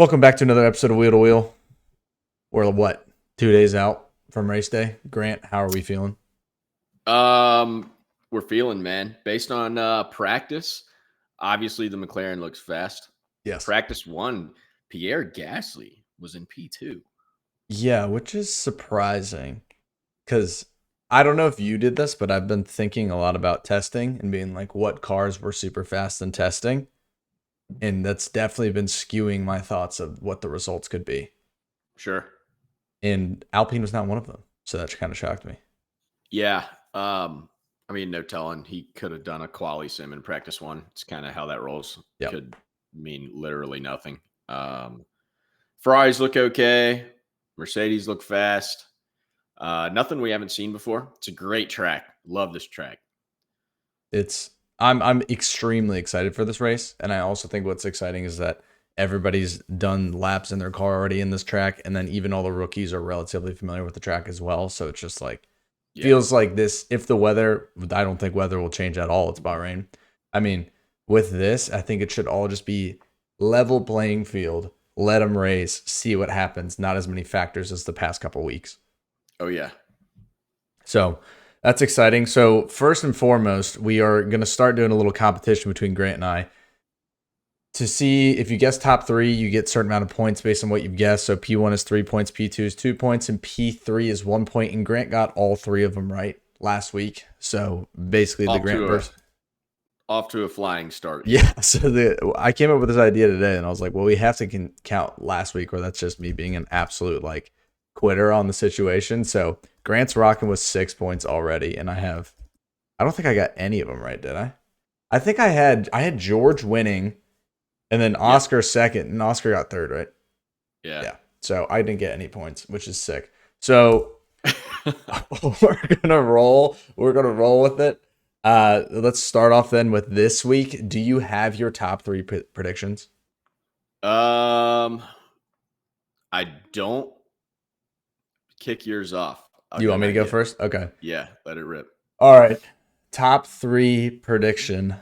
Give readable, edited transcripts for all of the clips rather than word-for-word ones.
Welcome back to another episode of Wheel to Wheel. We're what, 2 days out from race day? Grant, how are we feeling? We're feeling, man. Based on practice, obviously the McLaren looks fast. Yes. Practice one, Pierre Gasly was in P2. Yeah, which is surprising because I don't know if you did this, but I've been thinking a lot about testing and being like, what cars were super fast in testing? And that's definitely been skewing my thoughts of what the results could be. Sure. And Alpine was not one of them. So that kind of shocked me. Yeah. I mean, no telling. He could have done a quali sim in practice one. It's kind of how that rolls. Yep. Could mean literally nothing. Ferraris look okay. Mercedes look fast. Nothing we haven't seen before. It's a great track. Love this track. I'm extremely excited for this race, and I also think what's exciting is that everybody's done laps in their car already in this track, and then even all the rookies are relatively familiar with the track as well. So it's just like feels like this. If the weather, I don't think weather will change at all. It's Bahrain. I mean, with this, I think it should all just be level playing field. Let them race, see what happens. Not as many factors as the past couple weeks. Oh yeah. So that's exciting. So first and foremost, we are going to start doing a little competition between Grant and I to see if you guess top three, you get a certain amount of points based on what you've guessed. So P1 is 3 points, P2 is 2 points, and P3 is 1 point. And Grant got all three of them right last week. So basically the Grant version. Off to a flying start. Yeah. So I came up with this idea today and I was like, well, we have to count last week, or that's just me being an absolute like quitter on the situation. So Grant's rocking with 6 points already, and I don't think I got any of them right, did I? I think I had George winning, and then Oscar second, and Oscar got third, right? Yeah. So I didn't get any points, which is sick. So we're gonna roll. We're gonna roll with it. Let's start off then with this week. Do you have your top three predictions? I don't. Kick yours off. You want me to go first? Okay. Yeah, let it rip. All right. Top three prediction.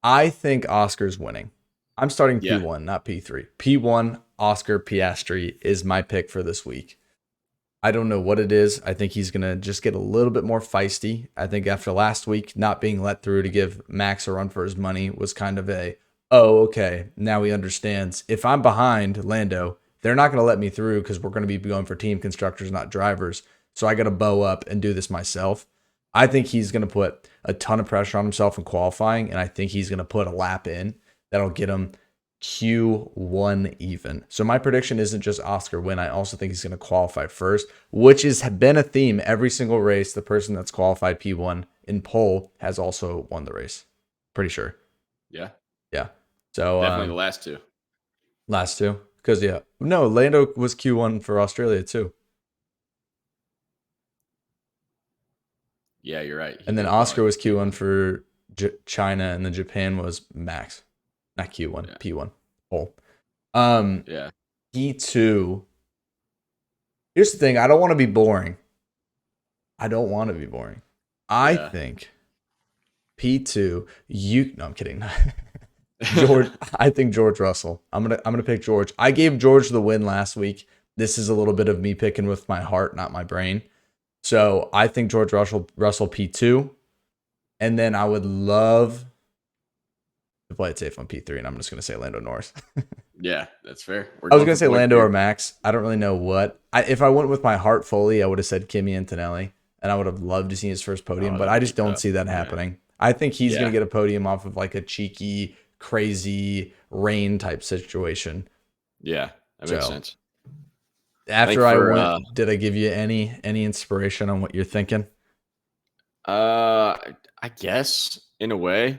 I think Oscar's winning. I'm starting P1, not P3. P1, Oscar Piastri is my pick for this week. I don't know what it is. I think he's going to just get a little bit more feisty. I think after last week, not being let through to give Max a run for his money was kind of okay, now he understands. If I'm behind Lando, they're not going to let me through because we're going to be going for team constructors, not drivers. So I got to bow up and do this myself. I think he's going to put a ton of pressure on himself in qualifying, and I think he's going to put a lap in that'll get him Q1 even. So my prediction isn't just Oscar win. I also think he's going to qualify first, which has been a theme every single race. The person that's qualified P1 in pole has also won the race. Pretty sure. Yeah. So definitely the last two. Last two? Because, no, Lando was Q1 for Australia, too. Yeah, you're right. And then Oscar was Q1 for China, and then Japan was Max. Not Q1, P1. Pole. P2. Here's the thing. I don't want to be boring. I think P2, no, I'm kidding. George, I think George Russell. I'm gonna pick George. I gave George the win last week. This is a little bit of me picking with my heart, not my brain. So I think George Russell P2, and then I would love to play it safe on P3, and I'm just gonna say Lando Norris. Yeah, that's fair. I was gonna say Lando or Max. I don't really know what. If I went with my heart fully, I would have said Kimi Antonelli, and I would have loved to see his first podium. But I just don't see that happening. I think he's gonna get a podium off of like a cheeky, crazy rain type situation. Yeah, that makes sense. After I went, did I give you any inspiration on what you're thinking? I guess in a way,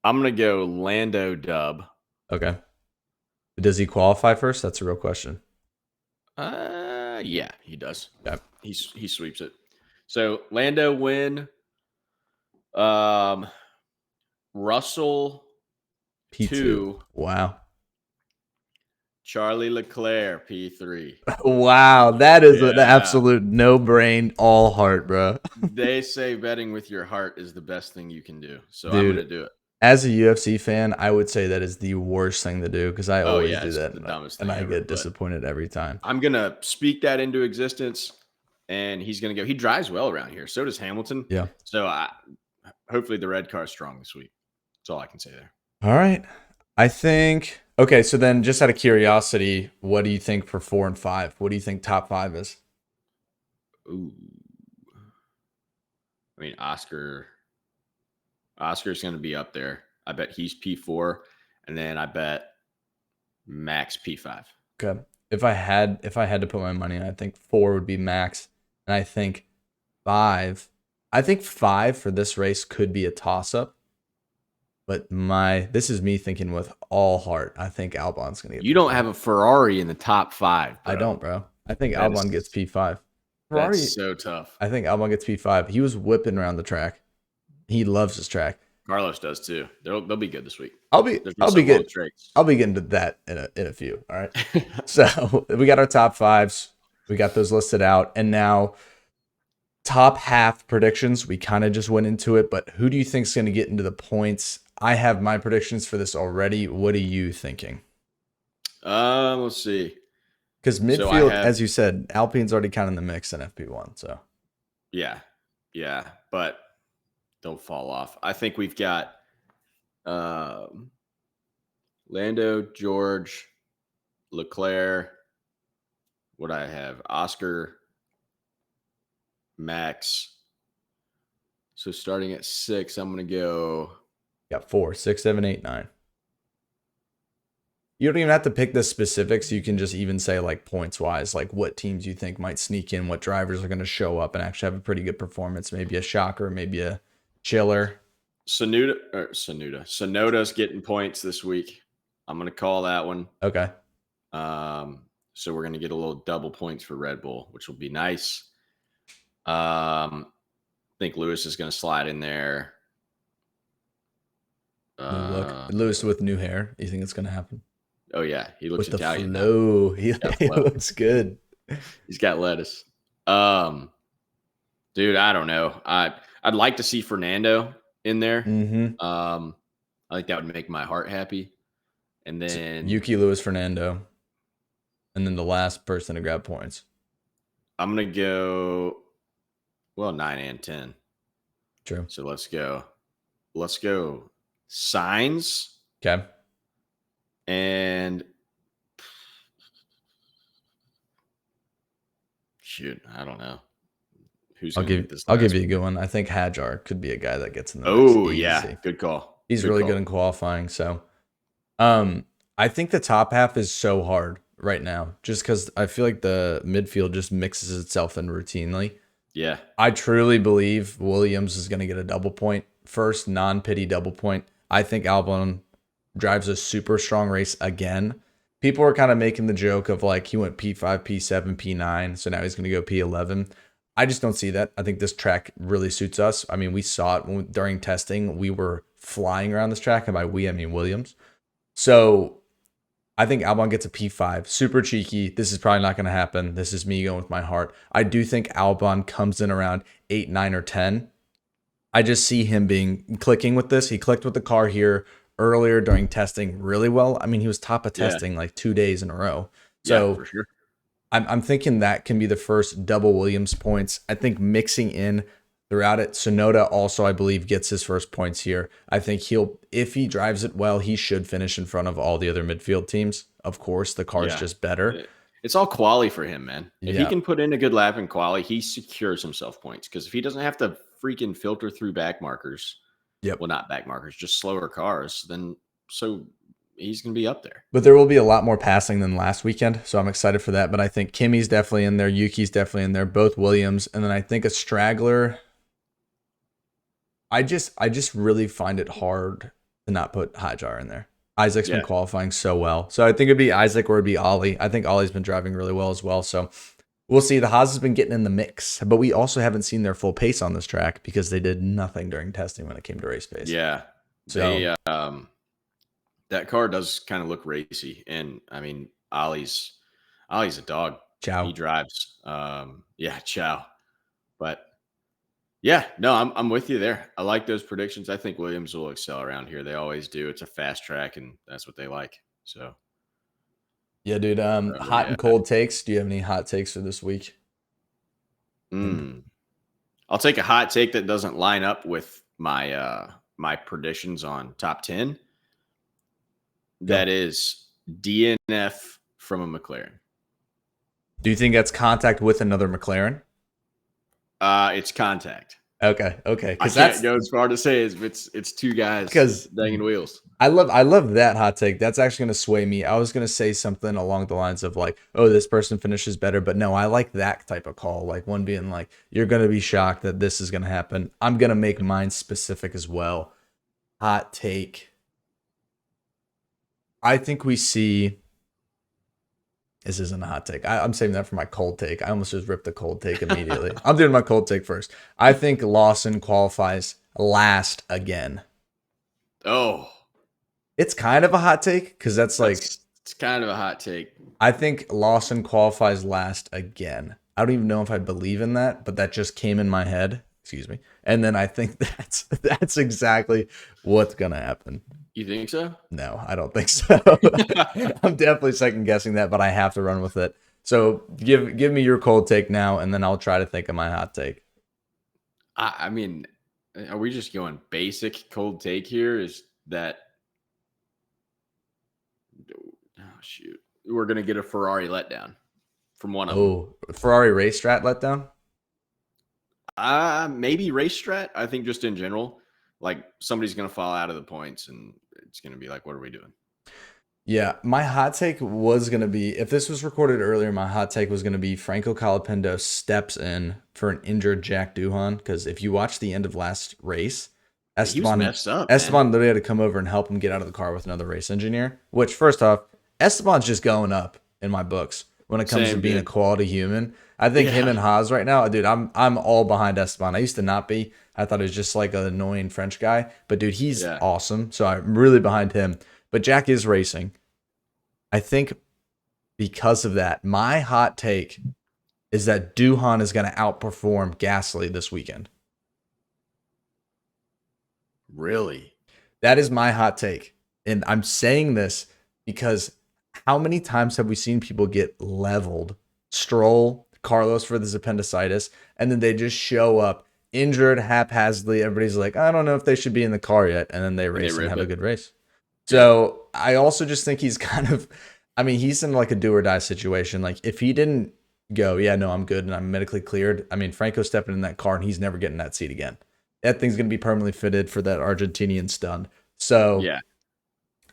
I'm gonna go Lando dub. Okay. Does he qualify first? That's a real question. Yeah, he does. Yeah. He sweeps it. So Lando win. Russell P2. Wow. Charlie Leclerc P3. Wow, that is an absolute no-brain, all heart, bro. They say betting with your heart is the best thing you can do. So I'm going to do it. As a UFC fan, I would say that is the worst thing to do because I Oh always yeah, do it's that the dumbest and thing I ever. get But disappointed every time. I'm gonna speak that into existence, and he's gonna go. He drives well around here. So does Hamilton. Yeah. So hopefully the red car is strong this week. That's all I can say there. All right. I think okay, so then just out of curiosity, what do you think for 4 and 5? What do you think top 5 is? Ooh, I mean Oscar's gonna be up there. I bet he's P4, and then I bet Max P5. Okay. If I had to put my money in, I think 4 would be max and I think 5 for this race could be a toss up, but this is me thinking with all heart. I think Albon's going to get You don't P5. have a Ferrari in the top 5, I bro. don't, bro. I think That Albon gets is P5. that's Ferrari, so tough. I think Albon gets P5. He was whipping around the track. He loves his track. Carlos does too. They'll be good this week. I'll be There's I'll also be long good. straights. I'll be getting to that in a few. All right. So we got our top 5s. We got those listed out, and now top half predictions. We kind of just went into it, but who do you think is going to get into the points? I have my predictions for this already. What are you thinking? Let's see. Because So I midfield, have as you said, Alpine's already kind of in the mix in FP1. So yeah, but don't fall off. I think we've got um, Lando, George, Leclerc. What I have, Oscar, Max. So starting at 6, I'm gonna go. got 4, 6, 7, 8, 9. You don't even have to pick the specifics. You can just even say like points wise, like what teams you think might sneak in, what drivers are going to show up and actually have a pretty good performance. Maybe a shocker, maybe a chiller. Sonoda's getting points this week. I'm gonna call that one. Okay. So we're gonna get a little double points for Red Bull, which will be nice. I think Lewis is gonna slide in there. New look. Uh, Lewis with new hair. You think it's going to happen? oh yeah, he looks With the Italian now. flow. He, Got he flow. looks good. He's got lettuce. Dude, I don't know. I'd like to see Fernando in there. Mm-hmm. I think that would make my heart happy. And then Yuki, Lewis, Fernando. And then the last person to grab points. I'm gonna go 9 and 10. True. So let's go. Signs Okay. and shoot, I don't know. Who's I'll gonna get this? I'll give last you a one? good one. I think Hajar could be a guy that gets in the mix. Oh Easy. yeah, good call. He's Good really call. good in qualifying. So I think the top half is so hard right now, just because I feel like the midfield just mixes itself in routinely. Yeah. I truly believe Williams is going to get a double point. First non-pity double point. I think Albon drives a super strong race again. People are kind of making the joke of like he went P5, P7, P9, so now he's going to go P11. I just don't see that. I think this track really suits us. I mean, we saw it during testing. We were flying around this track, and by we, I mean Williams. So I think Albon gets a P5. Super cheeky. This is probably not going to happen. This is me going with my heart. I do think Albon comes in around 8, 9, or 10. I just see him clicking with this. He clicked with the car here earlier during testing really well. I mean, he was top of testing like 2 days in a row. So yeah, for sure. I'm thinking that can be the first double Williams points. I think mixing in throughout it, Sonoda also, I believe, gets his first points here. I think if he drives it well, he should finish in front of all the other midfield teams. Of course, the car's just better. It's all quali for him, man. If he Yeah. can put in a good lap in quali, he secures himself points. Because if he doesn't have to freaking filter through back markers, well, not back markers, just slower cars, then so he's going to be up there. But there will be a lot more passing than last weekend, so I'm excited for that. But I think Kimmy's definitely in there, Yuki's definitely in there, both Williams, and then I think a straggler. I just really find it hard to not put Hajar in there. Isaac's been qualifying so well, so I think it'd be Isaac or it'd be Ollie. I think Ollie's been driving really well as well, so we'll see. The Haas has been getting in the mix, but we also haven't seen their full pace on this track because they did nothing during testing when it came to race pace. Yeah, so that car does kind of look racy, and I mean Ollie's a dog. Ciao. He drives. Ciao. But Yeah, no, I'm with you there. I like those predictions. I think Williams will excel around here. They always do. It's a fast track, and that's what they like. So, Yeah, dude. Hot yeah. and cold takes. Do you have any hot takes for this week? And Mm. I'll take a hot take that doesn't line up with my predictions on top 10. go. That is DNF from a McLaren. Do you think that's contact with another McLaren? It's contact. Okay, I because can't that's go as far to say it's two guys because banging wheels. I love that hot take. That's actually gonna sway me. I was gonna say something along the lines of like, oh, this person finishes better, but no, I like that type of call. Like one being like, you're gonna be shocked that this is gonna happen. I'm gonna make mine specific as well. Hot take. I think we see. This isn't a hot take. I'm saving that for my cold take. I almost just ripped the cold take immediately. I'm doing my cold take first. I think Lawson qualifies last again. Oh, It's kind of a hot take because that's like, it's kind of a hot take. I think Lawson qualifies last again. I don't even know if I believe in that, but that just came in my head. Excuse me. And then I think that's exactly what's gonna happen. You think so? No, I don't think so. I'm definitely second guessing that, but I have to run with it. So give me your cold take now, and then I'll try to think of my hot take. I mean, are we just going basic cold take here? Is that oh shoot, we're gonna get a Ferrari letdown from one of them? Oh, Ferrari race strat letdown. Maybe race strat. I think just in general, like somebody's gonna fall out of the points, and it's gonna be like, what are we doing? Yeah, my hot take was going to be if this was recorded earlier, my hot take was going to be Franco Colapinto steps in for an injured Jack Doohan because if you watch the end of last race, He was messed up, man. Esteban literally had to come over and help him get out of the car with another race engineer, which first off, Esteban's just going up in my books when it comes to Same, being a dude. quality human. I think him Yeah, and Haas right now, dude, I'm all behind Esteban. I used to not be. I thought he was just like an annoying French guy, but dude, he's yeah. awesome. So I'm really behind him. But Jack is racing. I think because of that, my hot take is that Doohan is going to outperform Gasly this weekend. Really? That is my hot take. And I'm saying this because how many times have we seen people get leveled? Stroll, Carlos for this appendicitis, and then they just show up injured haphazardly. Everybody's like, I don't know if they should be in the car yet. And then they And they race and rip have a it. good race. Yeah. So I also just think he's kind of, I mean, he's in like a do or die situation. Like if he didn't go, yeah, no, I'm good and I'm medically cleared. I mean, Franco's stepping in that car and he's never getting that seat again. That thing's going to be permanently fitted for that Argentinian stun. So Yeah.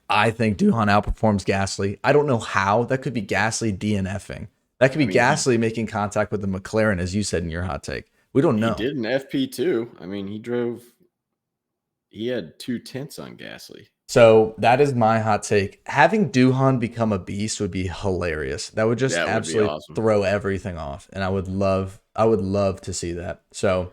I think Duhan outperforms Gasly. I don't know how. That could be Gasly DNFing. That could I be mean, Gasly making contact with the McLaren, as you said in your hot take. We don't he know. did an FP2. I mean, he had 2 tenths on Gasly. So that is my hot take. Having Duhan become a beast would be hilarious. That would just That would be absolutely awesome. throw everything off, and I would love to see that. So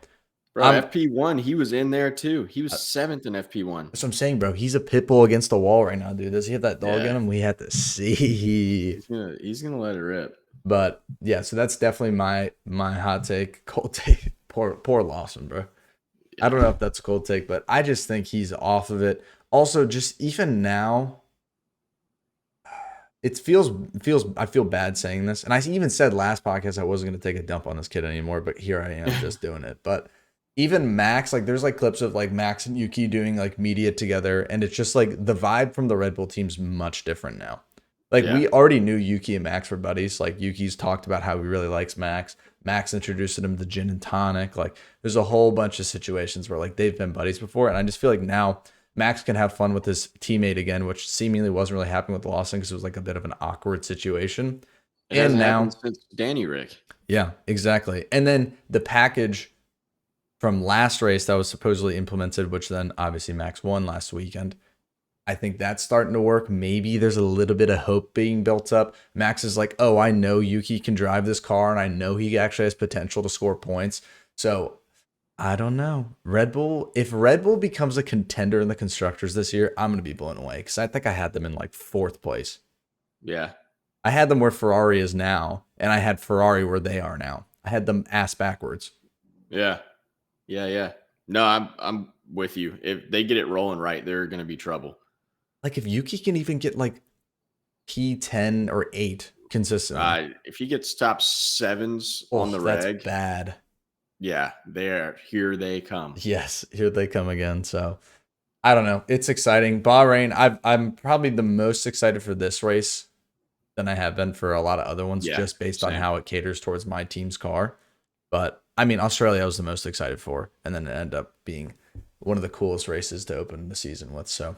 Bro, I'm FP1, he was in there too. He was seventh in FP1. that's what I'm saying, bro. He's a pit bull against the wall right now, dude. Does he have that dog in Yeah. him? We have to see. He's gonna let it rip. But yeah, so that's definitely my hot take. Cold take. Poor Lawson, bro. I don't know if that's a cold take, but I just think he's off of it. Also, just even now, it feels I feel bad saying this. And I even said last podcast I wasn't gonna take a dump on this kid anymore, but here I am just doing it. But even Max, like there's like clips of like Max and Yuki doing like media together, and it's just like the vibe from the Red Bull team's much different now. Like Yeah. we already knew Yuki and Max were buddies. Like Yuki's talked about how he really likes Max. Max introduced him to gin and tonic. Like there's a whole bunch of situations where like they've been buddies before, and I just feel like now Max can have fun with his teammate again, which seemingly wasn't really happening with Lawson because it was like a bit of an awkward situation. It And hasn't happened now, since Danny Rick. yeah, exactly. And then the package from last race that was supposedly implemented, which then obviously Max won last weekend. I think that's starting to work. Maybe there's a little bit of hope being built up. Max is like, oh, I know Yuki can drive this car and I know he actually has potential to score points. So I don't know. Red Bull, if Red Bull becomes a contender in the constructors this year, I'm going to be blown away because I think I had them in like fourth place. Yeah. I had them where Ferrari is now, and I had Ferrari where they are now. I had them ass backwards. Yeah. Yeah, yeah. No, I'm with you. If they get it rolling right, they're going to be trouble. Like if Yuki can even get like P10 or 8 consistently. If he gets top sevens on Oh, the that's reg, bad. yeah, here they come. Yes, here they come again. So I don't know. It's exciting. Bahrain, I'm probably the most excited for this race than I have been for a lot of other ones, Yeah, just based on same. how it caters towards my team's car. But I mean, Australia I was the most excited for, and then it ended up being one of the coolest races to open the season with. So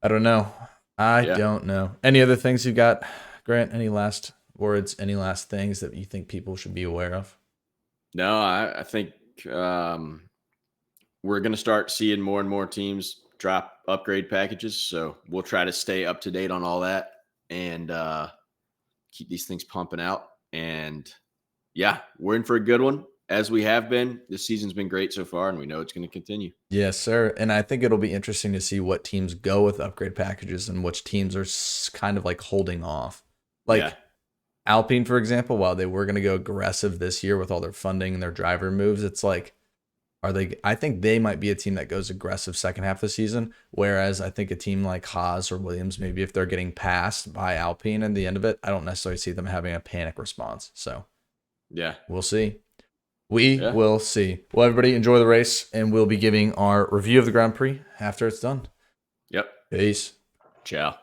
I don't know. I Yeah. don't know. Any other things you got, Grant? Any last words? Any last things that you think people should be aware of? No, I think we're going to start seeing more and more teams drop upgrade packages. So we'll try to stay up to date on all that and keep these things pumping out. And yeah, we're in for a good one as we have been. This season's been great so far, and we know it's going to continue. Yes, sir. And I think it'll be interesting to see what teams go with upgrade packages and which teams are kind of like holding off. Yeah. Like Alpine, for example, while they were going to go aggressive this year with all their funding and their driver moves, it's like, are they? I think they might be a team that goes aggressive second half of the season. Whereas I think a team like Haas or Williams, maybe if they're getting passed by Alpine at the end of it, I don't necessarily see them having a panic response. So Yeah. we'll see. We Yeah. will see. Well, everybody enjoy the race, and we'll be giving our review of the Grand Prix after it's done. Yep. Peace. Ciao.